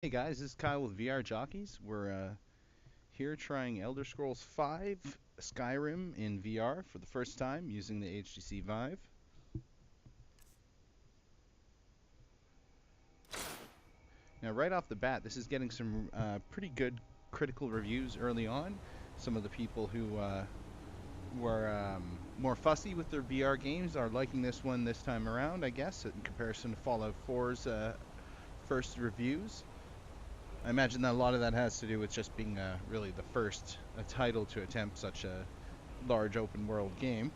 Hey guys, this is Kyle with VRJockeys. We're here trying Elder Scrolls V Skyrim in VR for the first time using the HTC Vive. Now, right off the bat, this is getting some pretty good critical reviews early on. Some of the people who were more fussy with their VR games are liking this one this time around, I guess, in comparison to Fallout 4's first reviews. I imagine that a lot of that has to do with just being really the first title to attempt such a large open world game.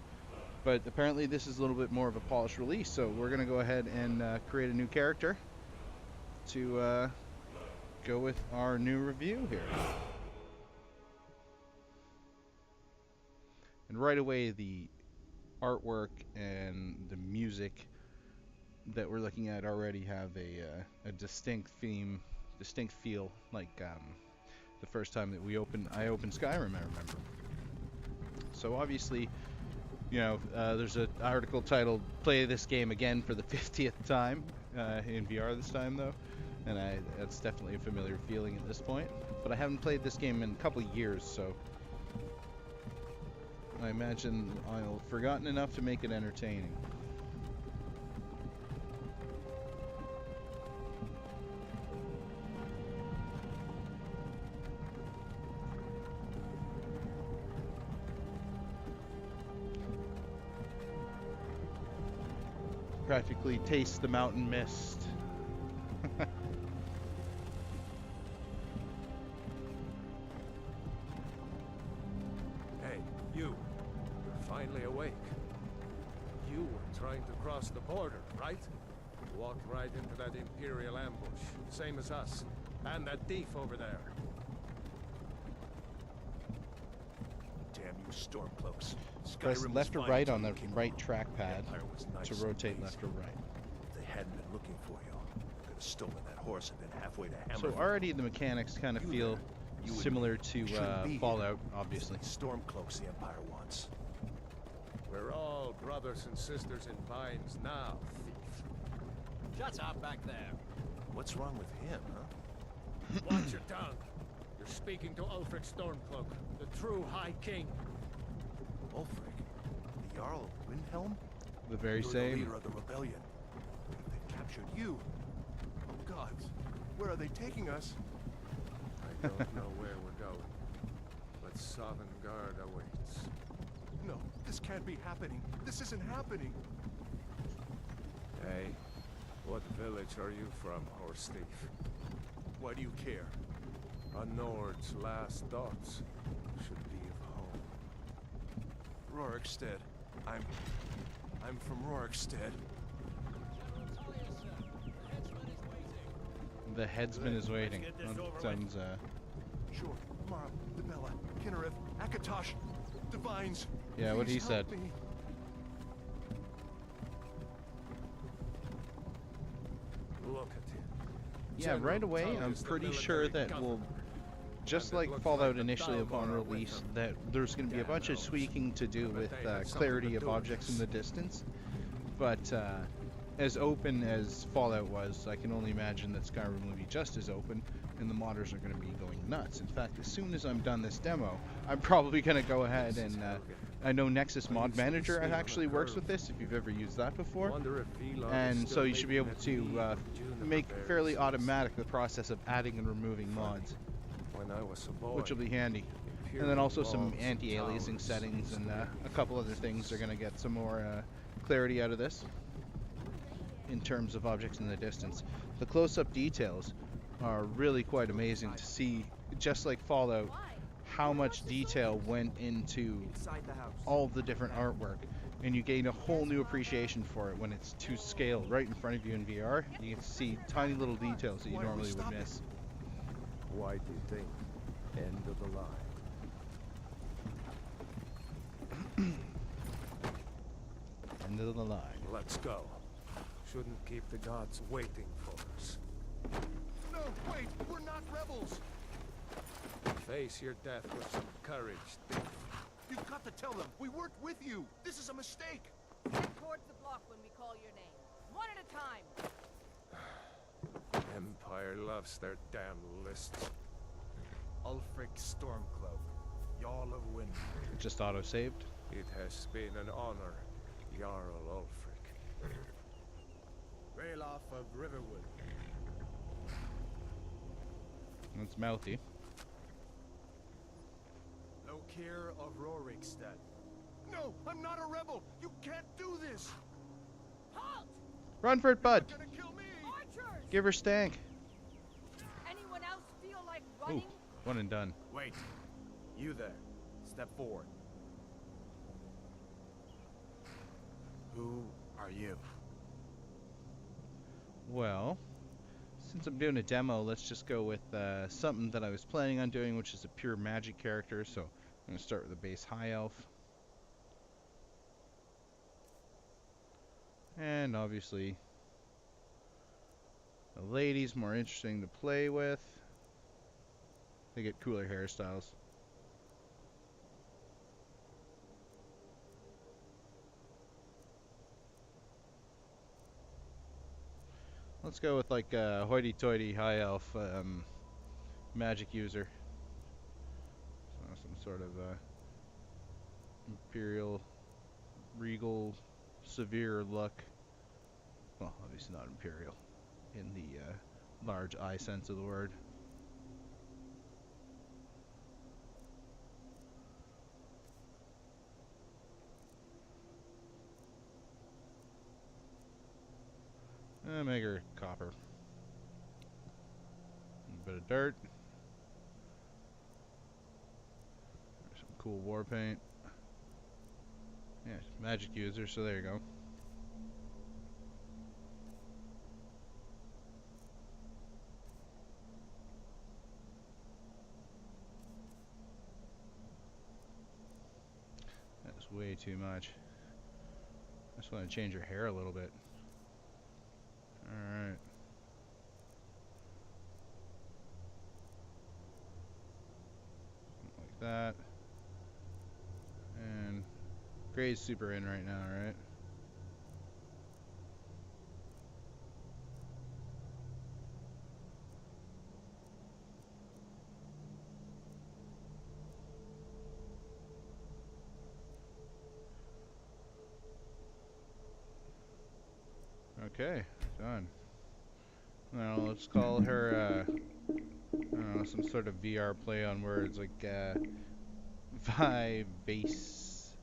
But apparently this is a little bit more of a polished release, so we're going to go ahead and create a new character to go with our new review here. And right away the artwork and the music that we're looking at already have a distinct theme, distinct feel, like the first time that I opened Skyrim, I remember. So obviously, there's an article titled "Play this game again for the 50th time" in VR this time, though, and that's definitely a familiar feeling at this point. But I haven't played this game in a couple of years, so I imagine I'll have forgotten enough to make it entertaining. Practically taste the mountain mist. Hey, you're finally awake. You were trying to cross the border, right? Walked right into that Imperial ambush, same as us, and that thief over there. Damn you Stormcloaks. Press left or right on the right trackpad to rotate left or right. If they hadn't been looking for you, could have stolen that horse and been halfway to Hammer. So already the mechanics kind of feel similar to Fallout, obviously. Stormcloaks the Empire wants. We're all brothers and sisters in binds now, thief. Shut up back there. What's wrong with him, huh? Watch your tongue. You're speaking to Ulfric Stormcloak, the true High King. Ulfric? The Jarl of Windhelm? The very You're same. the leader of the rebellion. They've captured you. Oh gods, where are they taking us? I don't know where we're going, but Sovngarde awaits. No, this can't be happening. This isn't happening. Hey, what village are you from, horse thief? Why do you care? A Nord's last thoughts should be of home. Rorikstead. I'm from Rorikstead. The headsman is waiting. Sounds Sure, Mara, Debella, Kinnereth, Akatosh, Divines. yeah, what he Please said. help me. Look at him. Yeah, right away I'm pretty sure that we'll, just like Fallout initially upon release, that there's going to be a bunch of tweaking to do with clarity of objects in the distance. But as open as Fallout was, I can only imagine that Skyrim will be just as open, and the modders are going to be going nuts. In fact, as soon as I'm done this demo, I'm probably going to go ahead and I know Nexus Mod Manager actually works with this, if you've ever used that before. And so you should be able to make fairly automatic the process of adding and removing mods, which will be handy. And then also some anti-aliasing settings and a couple other things are going to get some more clarity out of this in terms of objects in the distance. The close-up details are really quite amazing to see, just like Fallout, how much detail went into all the different artwork, and you gain a whole new appreciation for it when it's to scale right in front of you in VR. You get to see tiny little details that you normally would miss. Why do you think? End of the line. End of the line. Let's go. Shouldn't keep the gods waiting for us. No, wait! We're not rebels! Face your death with some courage, thief. You've got to tell them we worked with you! This is a mistake! Head towards the block when we call your name. One at a time. Empire loves their damn lists. Ulfric Stormcloak, Jarl of Wind. It just auto-saved. It has been an honor, Jarl Ulfric. Ralof of Riverwood. That's mouthy. Lokir of Rorikstead. No, I'm not a rebel. You can't do this. Halt! Run for it, bud. You're gonna kill me. Archers! Give her stank. Anyone else feel like Ooh, running? one and done. Wait. You there. Step forward. Who are you? Well, since I'm doing a demo, let's just go with something that I was planning on doing, which is a pure magic character. So I'm going to start with a base high elf. And obviously, the lady's more interesting to play with. They get cooler hairstyles. Let's go with like a hoity-toity high elf magic user. So some sort of imperial, regal, severe look. Well, obviously not imperial in the large eye sense of the word. Make her copper. A bit of dirt. Some cool war paint. Yeah, magic user, so there you go. That's way too much. I just want to change her hair a little bit. Alright. Like that. And gray's super in right now, right? Okay, done. Now let's call her, I don't know, some sort of VR play on words like Vive base.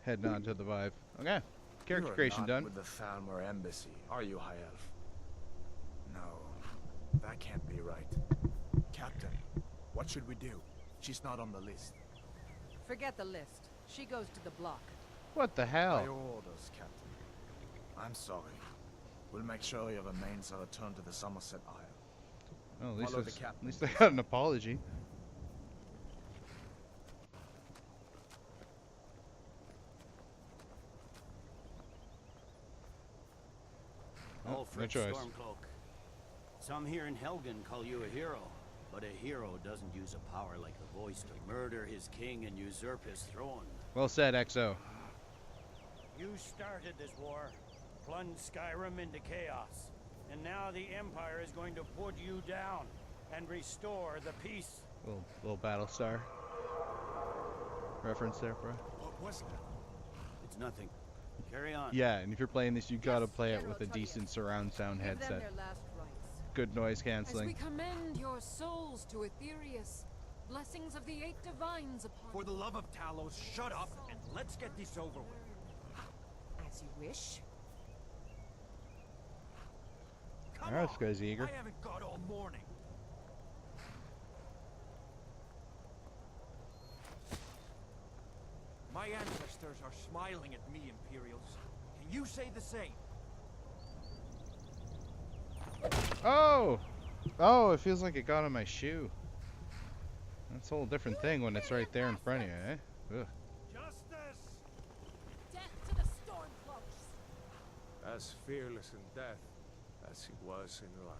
Heading on to the Vive. Okay, character You're creation not done. with the Falmer Embassy, are you, High Elf? No, that can't be right. Captain, what should we do? She's not on the list. Forget the list. She goes to the block. What the By hell? your orders, Captain. I'm sorry. We'll make sure your remains are returned to the Somerset Isle. Well, at Follow the least, captain. at least I got an apology. Oh, no Ulfric choice. Stormcloak. Some here in Helgen call you a hero, but a hero doesn't use a power like the voice to murder his king and usurp his throne. Well said, XO. You started this war, plunged Skyrim into chaos, and now the Empire is going to put you down and restore the peace. Little Battlestar reference there, bro. What was that? It's nothing. Carry on. Yeah, and if you're playing this, you gotta play it General with a Tullius. decent surround sound Give them headset. their last rites. Good noise As we canceling. commend your souls to Aetherius, blessings of the 8 divines upon For the love of Talos, shut up and let's get this over with. As you wish. Come Alright, on. this guy's eager. I haven't got all morning. My ancestors are smiling at me, Imperials. Can you say the same? Oh! Oh, it feels like it got on my shoe. That's a whole different thing when it's right there in front of you, eh? Ugh. Justice! Death to the Stormcloaks! As fearless in death as he was in life.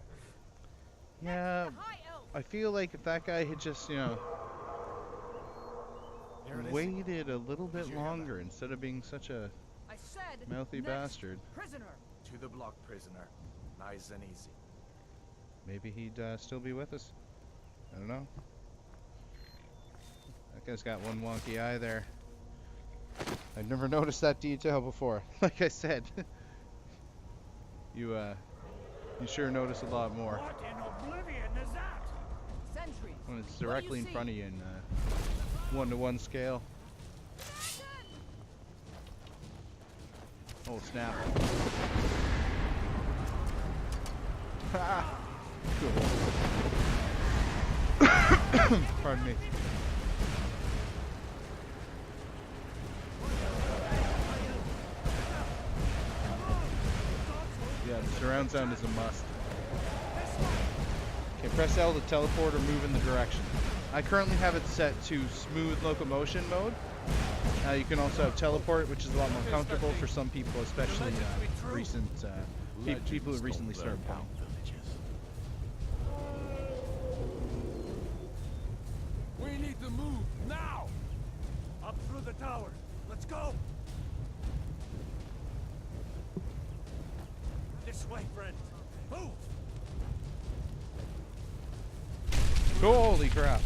Yeah, The High Elf! I feel like if that guy had just, you know, There it is. waited a little Did bit you hear that? longer instead of being such a I said Mouthy next bastard. prisoner. To the block, prisoner. Nice and easy. Maybe he'd still be with us. I don't know. That guy's got one wonky eye there. I've never noticed that detail before. Like I said, you sure notice a lot more What in oblivion is that? Sentries. when it's What do directly you in see? front of you in 1-to-1 scale. Oh snap! Ha! Cool. Pardon me. Yeah, the surround sound is a must. Okay, press L to teleport or move in the direction. I currently have it set to smooth locomotion mode. You can also have teleport, which is a lot more comfortable for some people, especially people who recently started playing. We need to move now. Up through the tower. Let's go. This way, friends. Move. Holy crap!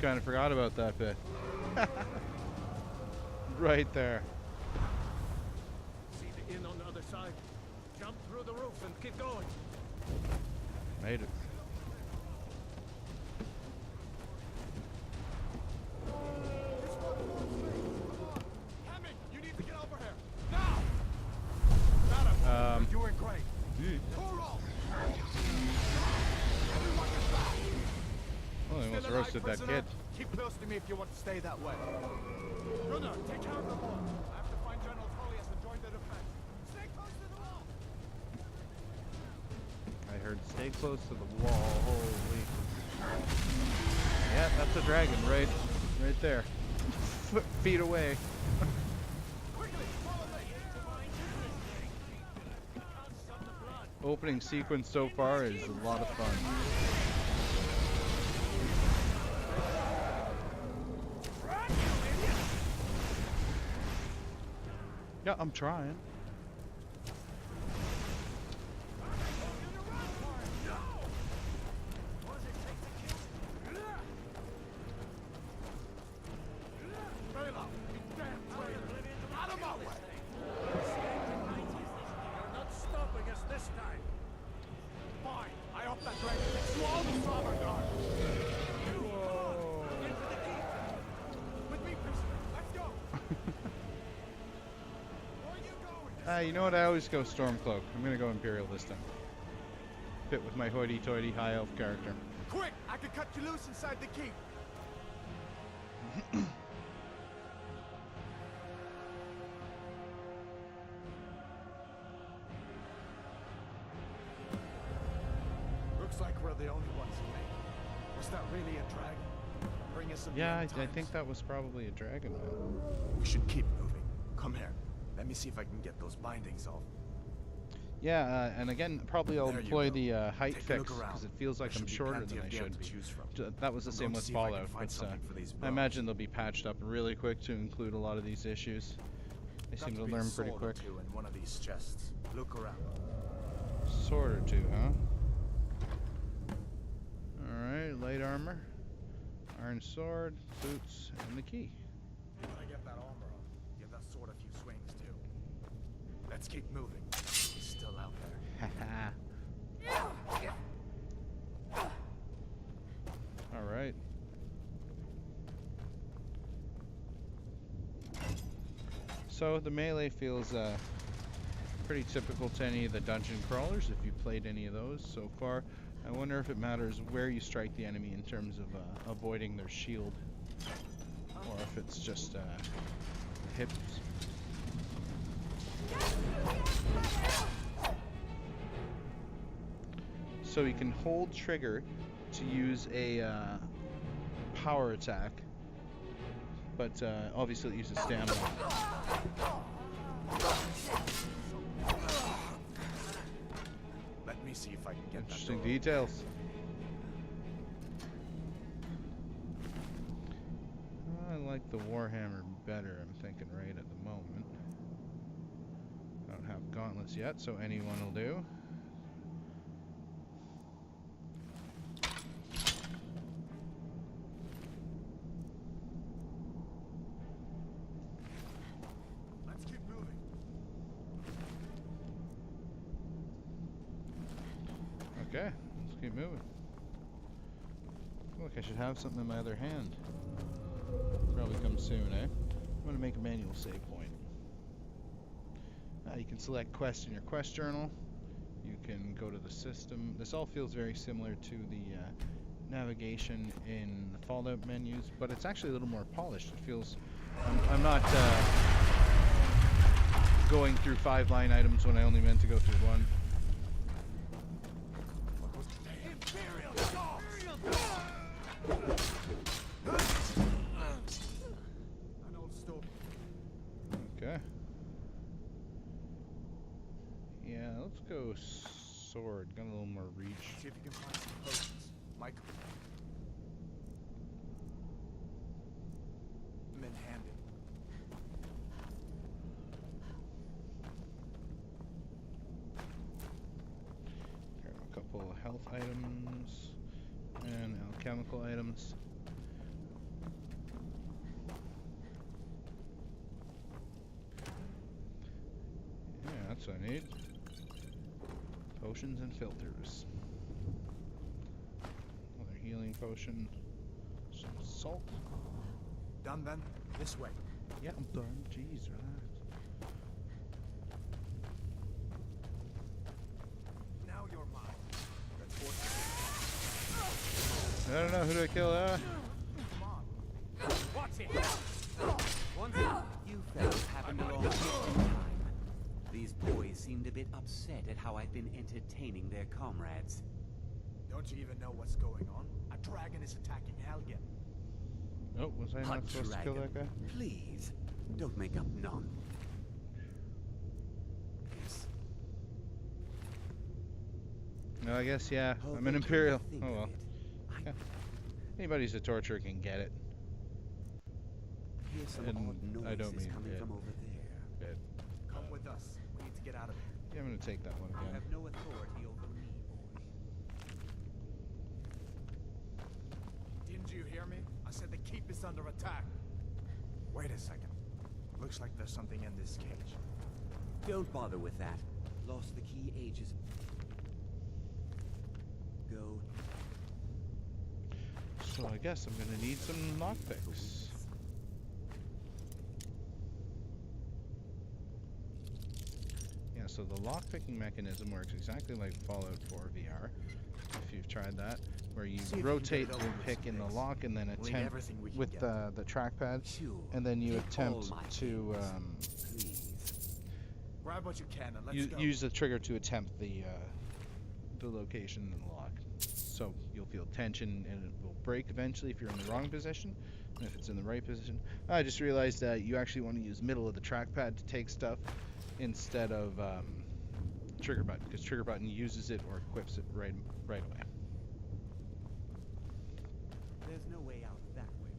Kind of forgot about that bit. Right there. See the inn on the other side. Jump through the roof and keep going. Made it. Hammond, you need to get over here. Now! Um, You're doing great. Coral! Everyone get back! well, they almost Still alive, roasted that prisoner? kid. Keep close to me if you want to stay that way. Brother, take care of the wall. I have to find General Tullius and join the defense. Stay close to the wall! I heard stay close to the wall. Holy. Yeah, that's a dragon right there. Feet away. Quickly, follow me! Opening sequence so far is a lot of fun. Yeah, I'm trying. Out of my way! You're not stopping us this time. Fine, I hope that dragon takes you all the starboard guard. With me, prisoner. Let's go. Where are you going? You know what? I always go Stormcloak. I'm gonna go Imperial this time. Fit with my hoity-toity high elf character. Quick! I can cut you loose inside the keep. Looks like we're the only ones in there. Was that really a dragon? Bring us some Yeah, end I times. think that was probably a dragon, man. We should keep moving. Come here. Let me see if I can get those bindings off. Yeah, and again, probably I'll There you employ go. the height Take a look fix around. because it feels like There I'm should be shorter plenty than I of gear should. to choose from. That was the I'm same going to with see if I can Fallout, find but something for these I bones. imagine they'll be patched up really quick to include a lot of these issues. They Got seem to be a learn pretty sword or quick. two in one of these chests. Look around. Sword or two, huh? Alright, light armor, iron sword, boots, and the key. When I get that armor on, give that sword a few swings too. Let's keep moving. He's still out there. Haha. Alright. So the melee feels pretty typical to any of the dungeon crawlers if you played any of those so far. I wonder if it matters where you strike the enemy in terms of avoiding their shield, or if it's just hips. So you can hold trigger to use a power attack, but obviously it uses stamina. Let me see if I can get Interesting that door. details. like the Warhammer better, I'm thinking right at the moment. I don't have gauntlets yet, so anyone will do. Let's keep moving. Okay, let's keep moving. Look, I should have something in my other hand. Probably come soon, eh? I'm going to make a manual save point. You can select quest in your quest journal. You can go to the system. This all feels very similar to the navigation in the Fallout menus, but it's actually a little more polished. It feels... I'm not going through 5 line items when I only meant to go through 1. An old store. Okay. Yeah, let's go sword. Got a little more reach. See if you can find some potions. Michael. Men handed. Grab a couple of health items and alchemical items. Yeah, that's what I need. Potions and filters. Another healing potion. Some salt. Done then? This way. Yeah, I'm done. Jeez, relax. Now you're mine. Let's force it. I don't know, who do I kill? Come on. Watch it. One thing. You fellas happened along just in time. These boys seemed a bit upset at how I've been entertaining their comrades. Don't you even know what's going on? A dragon is attacking Helgen. Oh, was I not supposed to kill that guy? Please, don't make up nonsense. No, I guess, yeah. I'm an Imperial. Oh well. Yeah. Anybody who's a torturer can get it. Here's some And odd I don't noises mean coming it. from over there. Come with us. We need to get out of here. Yeah, I'm gonna take that one You again. have no authority over me, boy. Didn't you hear me? I said the keep is under attack. Wait a second. Looks like there's something in this cage. Don't bother with that. Lost the key ages. Go. So I guess I'm gonna need some lockpicks. Yeah, so the lockpicking mechanism works exactly like Fallout 4 VR, if you've tried that, where you See if you can rotate get it the over this pick in the place. lock and then We'll need attempt everything we can with get. the trackpad, Sure. and then you Take attempt all my to things, please. Grab what you can and let's go. use the trigger to attempt the location in the lock. So you'll feel tension and it will break eventually if you're in the wrong position, and if it's in the right position. I just realized that you actually want to use middle of the trackpad to take stuff instead of trigger button, because trigger button uses it or equips it right away. There's no way out that way.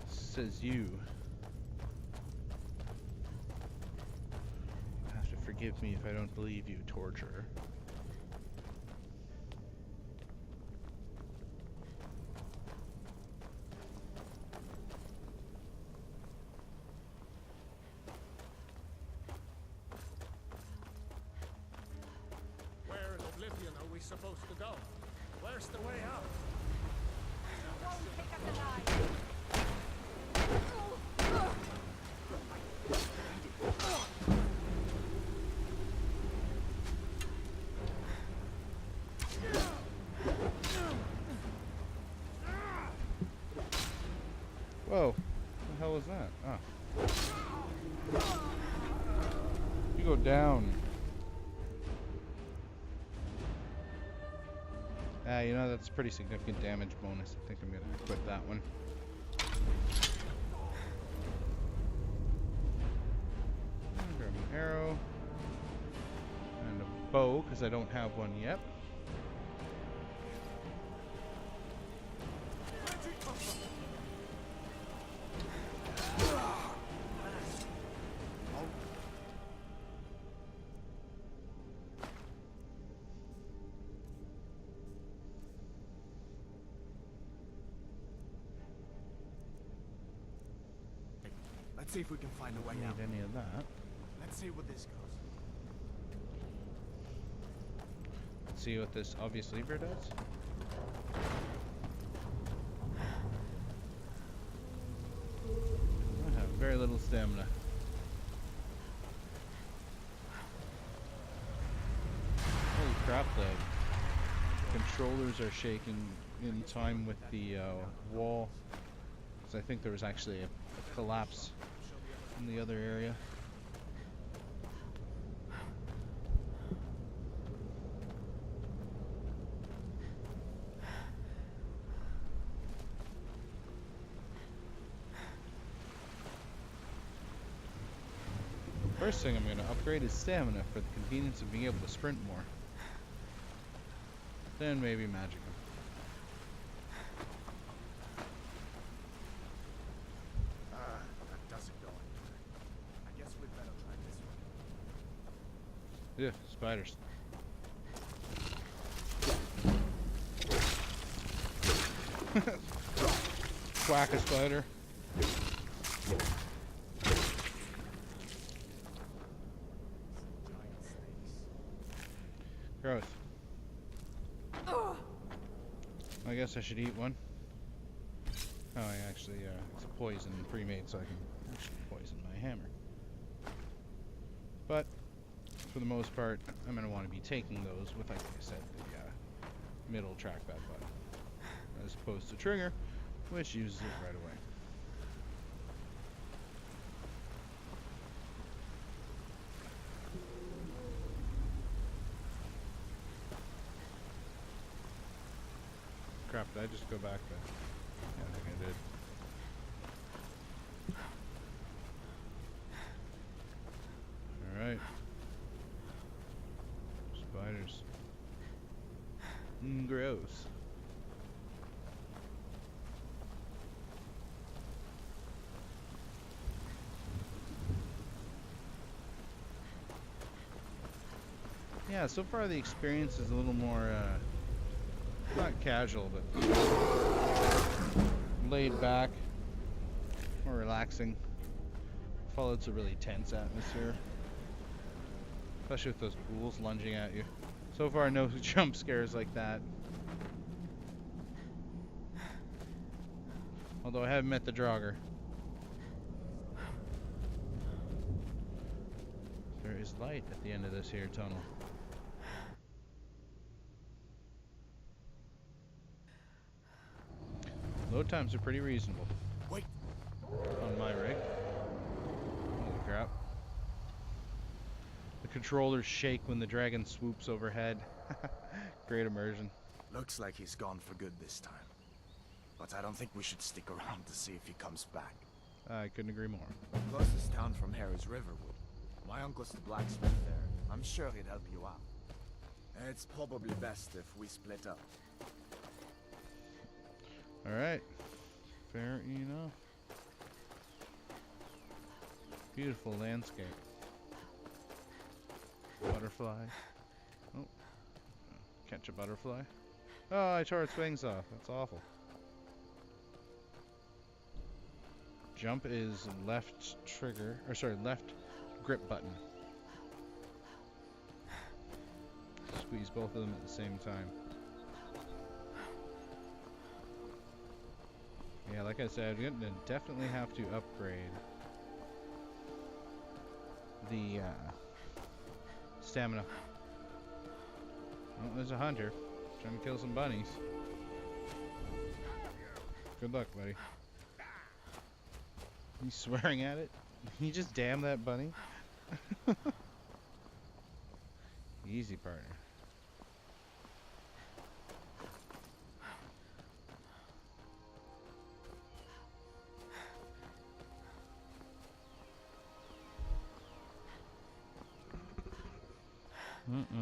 Says you. You have to forgive me if I don't believe you, torturer. Where in Oblivion are we supposed to go? Where's the way out? You won't pick up the line. Whoa, what the hell was that? Ah. You go down. You know, that's a pretty significant damage bonus. I think I'm gonna quit that one. Grab an arrow. And a bow, because I don't have one yet. Retreat Let's see if we can find a way Need out. any of that. Let's see where this goes. Let's see what this obvious lever does. I have very little stamina. Holy crap, the controllers are shaking in time with the wall. Because I think there was actually a collapse in the other area. First thing I'm going to upgrade is stamina for the convenience of being able to sprint more. Then maybe magicka. That doesn't go anywhere. I guess we'd better try this one. Yeah, spiders. Whack a spider. Giant snakes. Gross. I guess I should eat one. Oh, I actually, it's a poison pre-made, so I can actually poison my hammer. But, for the most part, I'm going to want to be taking those with, like I said, the middle trackpad button. As opposed to trigger, which uses it right away. Crap, did I just go back to... Yeah, I think I did. Alright. Spiders. Gross. Yeah, so far the experience is a little more, not casual, but laid back, more relaxing. Fallout's a really tense atmosphere, especially with those ghouls lunging at you. So far, no jump scares like that. Although I haven't met the Draugr. There is light at the end of this here tunnel. Load times are pretty reasonable. Wait. On my rig. Holy crap. The controllers shake when the dragon swoops overhead. Great immersion. Looks like he's gone for good this time. But I don't think we should stick around to see if he comes back. I couldn't agree more. The closest town from here is Riverwood. My uncle's the blacksmith there. I'm sure he'd help you out. It's probably best if we split up. Alright. Fair enough. Beautiful landscape. Butterfly. Oh. Catch a butterfly. Oh, I tore its wings off. That's awful. Jump is left trigger, or sorry, left grip button. Squeeze both of them at the same time. Yeah, like I said, I'm gonna definitely have to upgrade the stamina. Oh, there's a hunter trying to kill some bunnies. Good luck, buddy. He's swearing at it. You just damn that bunny. Easy, partner.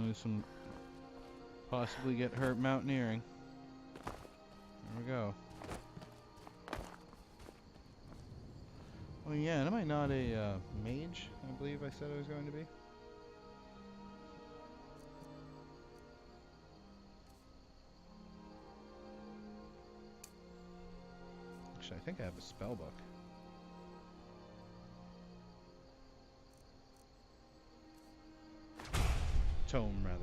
There's some possibly get hurt mountaineering. There we go. Oh yeah, and am I not a mage? I believe I said I was going to be. Actually, I think I have a spell book. tome rather.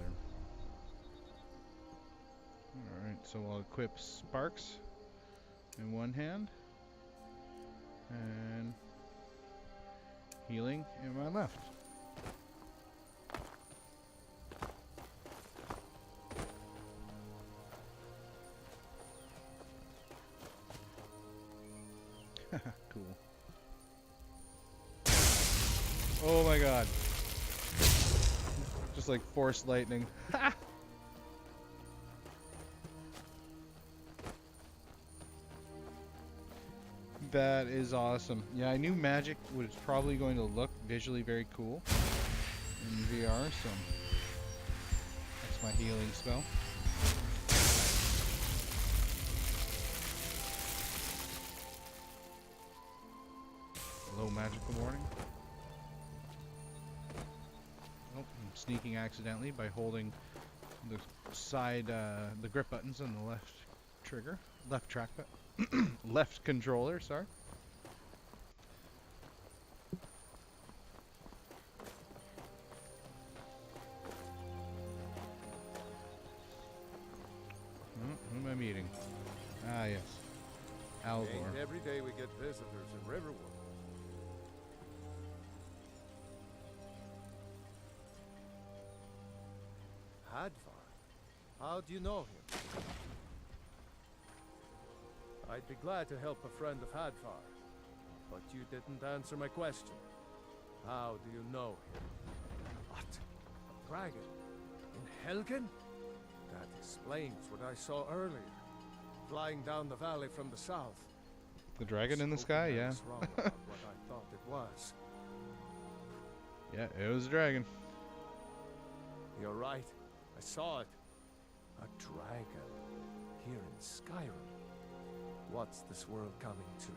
Alright, so I'll equip Sparks in one hand and healing in my left. Cool. Oh my god. Just like force lightning. That is awesome. Yeah, I knew magic was probably going to look visually very cool in VR, so that's my healing spell. Low magical warning. Oh, I'm sneaking accidentally by holding the side, the grip buttons on the left trigger, left track button, left controller, sorry. Who am I meeting? Ah, yes. Alvor. Ain't every day we get visitors in Riverwood. Hadvar? How do you know him? I'd be glad to help a friend of Hadvar, but you didn't answer my question. How do you know him? What? A dragon? In Helgen? That explains what I saw earlier, flying down the valley from the south. The dragon in the sky, yeah. Wrong about what I thought it was. Yeah, it was a dragon. You're right. I saw it. A dragon. Here in Skyrim. What's this world coming to?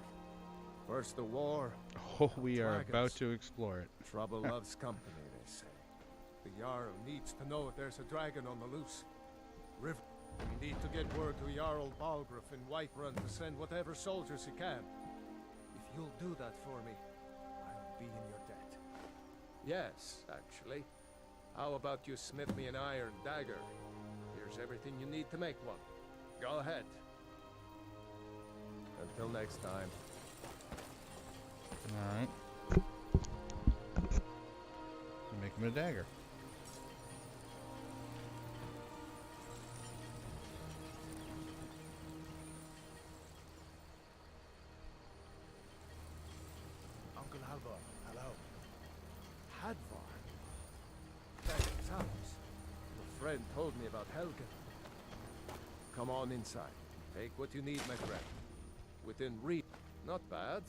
First the war. Oh, we are dragons. about to explore it. Trouble loves company, they say. The Jarl needs to know if there's a dragon on the loose. River. We need to get word to Jarl Balgruuf in Whiterun to send whatever soldiers he can. If you'll do that for me, I'll be in your debt. Yes, actually. How about you smith me an iron dagger? Here's everything you need to make one. Go ahead. Until next time. Alright. Make him a dagger. Uncle Halvar, hello. Hadvar? That's his house. A friend told me about Helgen. Come on inside. Take what you need, my friend. Within reach. Not bad,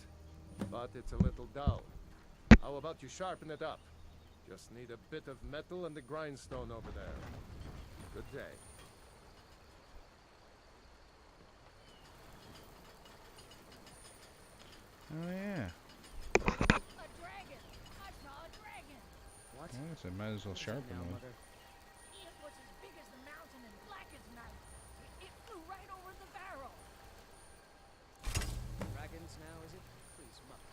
but it's a little dull. How about you sharpen it up? Just need a bit of metal and the grindstone over there. Good day. Oh yeah. A dragon! I saw a dragon! What? I guess I might as well sharpen Now, them. Mother. It was as big as the mountain and black as night. It flew right over the barrel. Dragons now, is it? Please, Mother.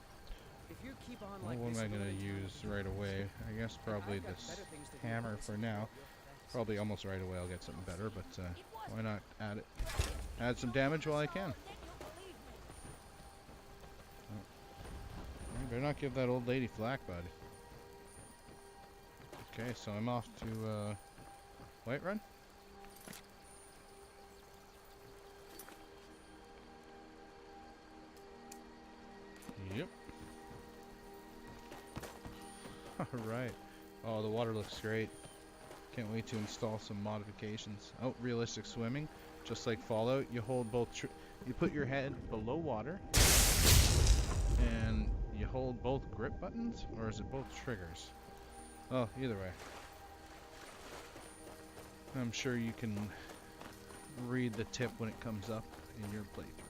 If you keep on Well, like what this, am I we'll gonna be use right away? I guess probably I've got this better things to do hammer than for listen to now. all your fantasy. Probably almost right away I'll get something better, but It was why not add it? Add some damage while I can. then you'll believe me. You better not give that old lady flack, buddy. Okay, so I'm off to Whiterun. Yep. Alright. Oh, the water looks great. Can't wait to install some modifications. Oh, realistic swimming. Just like Fallout, you hold both. You put your head below water, and you hold both grip buttons, or is it both triggers? Oh, either way. I'm sure you can read the tip when it comes up in your playthrough.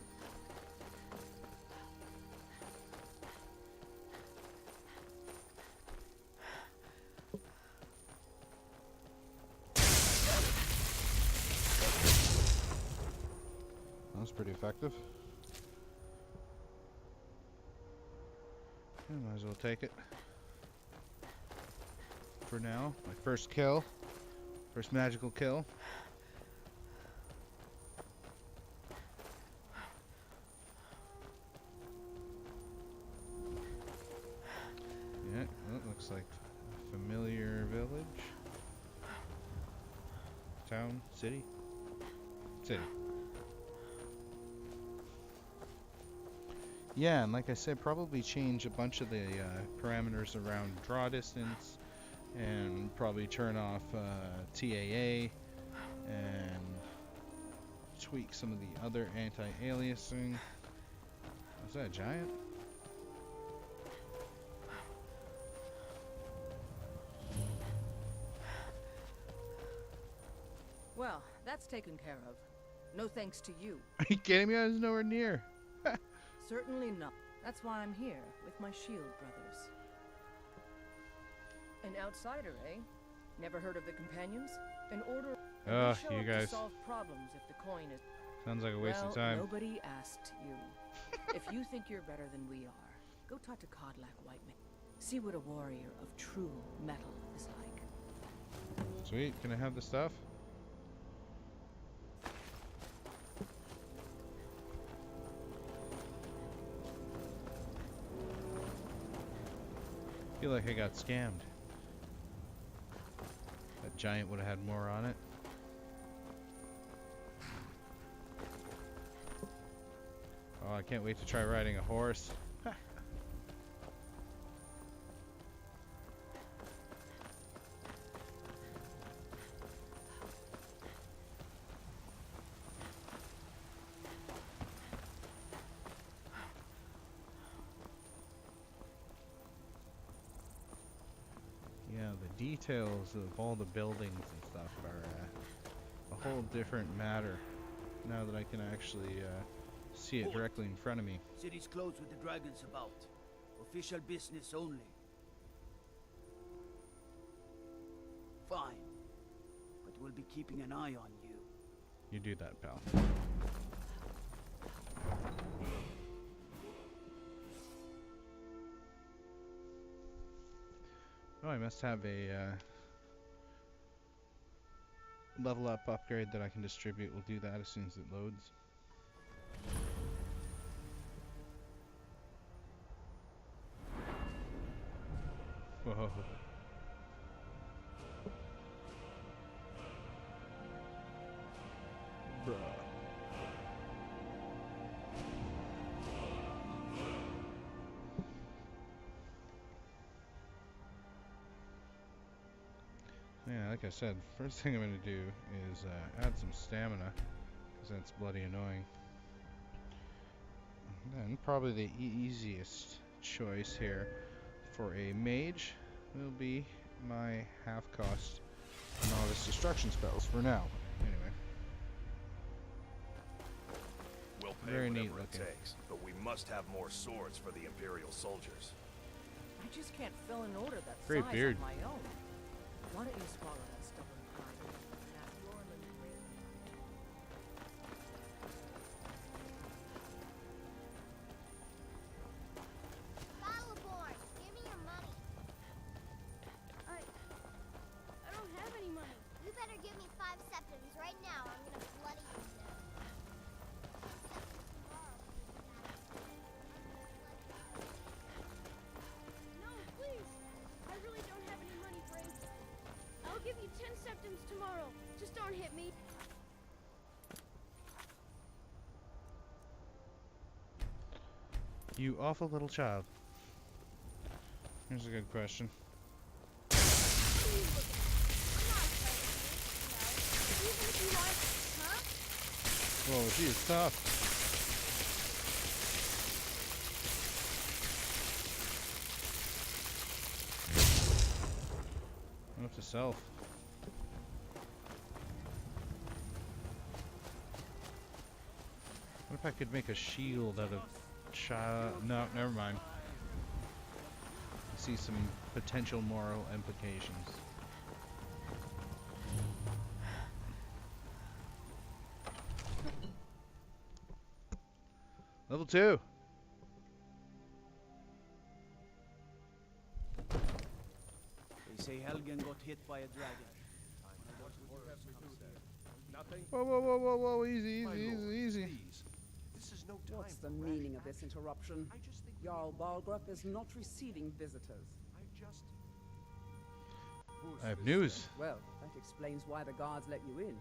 That was pretty effective. Yeah, might as well take it. For now, my first kill First magical kill. Yeah, well, it looks like a familiar village. Town, city. City. Yeah, and like I said, probably change a bunch of the parameters around draw distance, and probably turn off TAA, and tweak some of the other anti-aliasing. Was that a giant? Well, that's taken care of. No thanks to you. Are you kidding me? I was nowhere near. Certainly not. That's why I'm here, with my shield brothers. An outsider, eh? Never heard of the companions? An order Ugh, they show you up guys. to solve problems if the coin is... Sounds like a waste well, of time. Nobody asked you. If you think you're better than we are, go talk to Codlac Whiteman. See what a warrior of true metal is like. Sweet, can I have the stuff? Feel like I got scammed. That giant would have had more on it. Oh, I can't wait to try riding a horse. Yeah, the details of all the buildings and stuff are a whole different matter now that I can actually see it directly in front of me. City's closed with the dragons about. Official business only. Fine. But we'll be keeping an eye on you. You do that, pal. Oh, I must have a level up upgrade that I can distribute. We'll do that as soon as it loads. Whoa. Bruh. Yeah, like I said, first thing I'm going to do is add some stamina, because that's bloody annoying. And then probably the easiest choice here for a mage will be my half-cost novice destruction spells for now. Anyway. We'll pay Very neat whatever it looking. takes, but we must have more swords for the Imperial soldiers. I just can't fill an order that Great size beard. on my own. Why don't you swallow that stubborn pride and ask Orland Green? Battleborn, give me your money. I don't have any money. You better give me 5 septims right now. I'm gonna bloody you to death. No, please. I really don't have any money, Brave. I'll give you 10 septims tomorrow. Just don't hit me. You awful little child. Here's a good question. What are you looking at? I'm not afraid of you. No. Even if you want, huh? Whoa, she is tough. Note to self. What if I could make a shield out of no, never mind. I see some potential moral implications. Level 2. They say Helgen got hit by a dragon. When I got Nothing? Whoa, whoa, whoa, whoa, whoa, easy, My easy, lord, easy, easy. please. This is no time What's for the rash meaning of this action. interruption? I just think Jarl Balgrup is not receiving visitors. I just... I have news. Well, that explains why the guards let you in.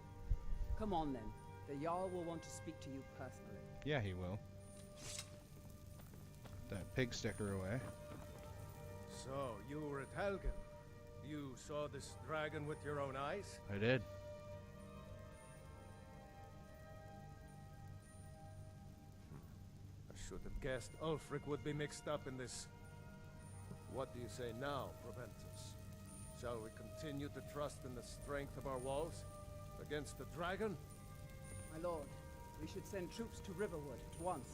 Come on then. The Jarl will want to speak to you personally. Yeah, he will. That pig sticker away. So, you were at Helgen. You saw this dragon with your own eyes? I did. I should have guessed Ulfric would be mixed up in this. What do you say now, Proventus? Shall we continue to trust in the strength of our walls against the dragon? My lord, we should send troops to Riverwood at once.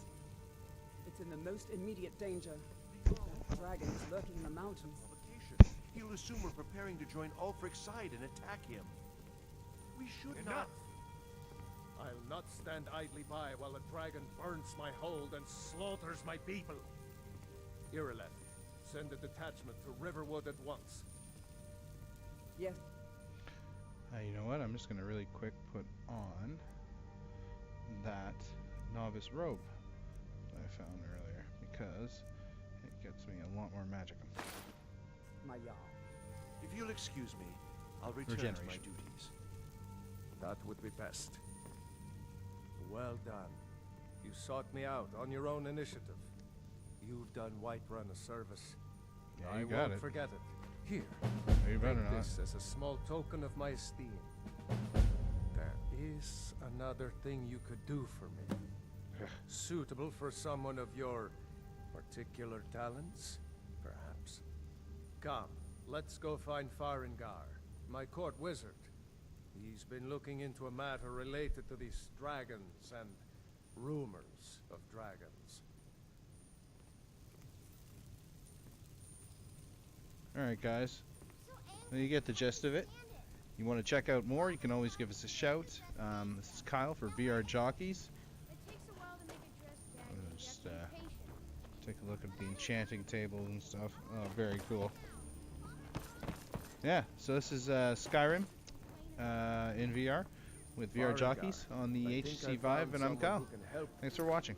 It's in the most immediate danger. That dragon is lurking in the mountains. He'll assume we're preparing to join Ulfric's side and attack him. We should not... I'll not stand idly by while the dragon burns my hold and slaughters my people. Irileth, send a detachment to Riverwood at once. Yes. You know what? I'm just going to really quick put on that novice robe that I found earlier because it gets me a lot more magic. My Jarl. If you'll excuse me, I'll return to my duties. That would be best. Well done. You sought me out on your own initiative. You've done Whiterun a service. Yeah, you I got won't it. forget it. Here, You better take not. this as a small token of my esteem. There is another thing you could do for me. Suitable for someone of your particular talents, perhaps. Come, let's go find Farengar, my court wizard. He's been looking into a matter related to these dragons and rumors of dragons. Alright guys, well, you get the gist of it. You want to check out more, you can always give us a shout. This is Kyle for VRJockeys. Just take a look at the enchanting tables and stuff. Oh, very cool. Yeah, so this is Skyrim in VR with VRJockeys on the HTC Vive, and I'm Kyle. Thanks for watching.